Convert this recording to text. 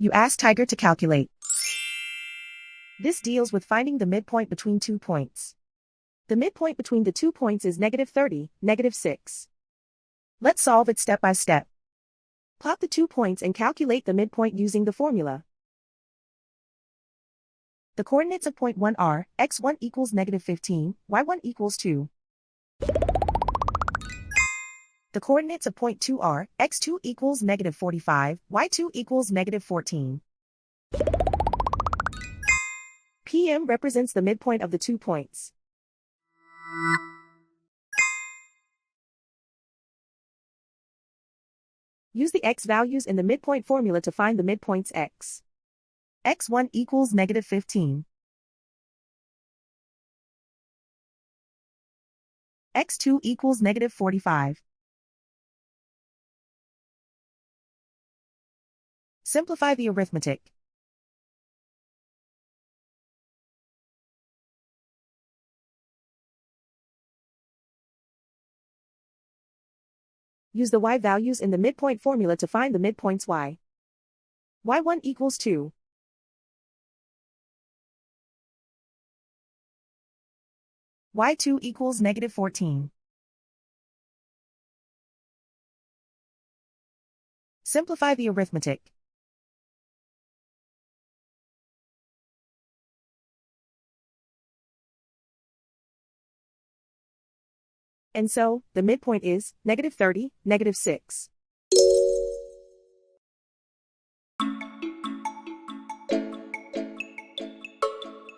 You ask Tiger to calculate. This deals with finding the midpoint between 2 points. The midpoint between the 2 points is -30, -6. Let's solve it step by step. Plot the 2 points and calculate the midpoint using the formula. The coordinates of point 1 are, x1 equals -15, y1 equals 2. The coordinates of point 2 are, x2 equals -45, y2 equals -14. PM represents the midpoint of the 2 points. Use the x values in the midpoint formula to find the midpoints x. x1 equals -15. x2 equals -45. Simplify the arithmetic. Use the y values in the midpoint formula to find the midpoints y. y1 equals 2. y2 equals -14. Simplify the arithmetic. And so, the midpoint is -30, -6.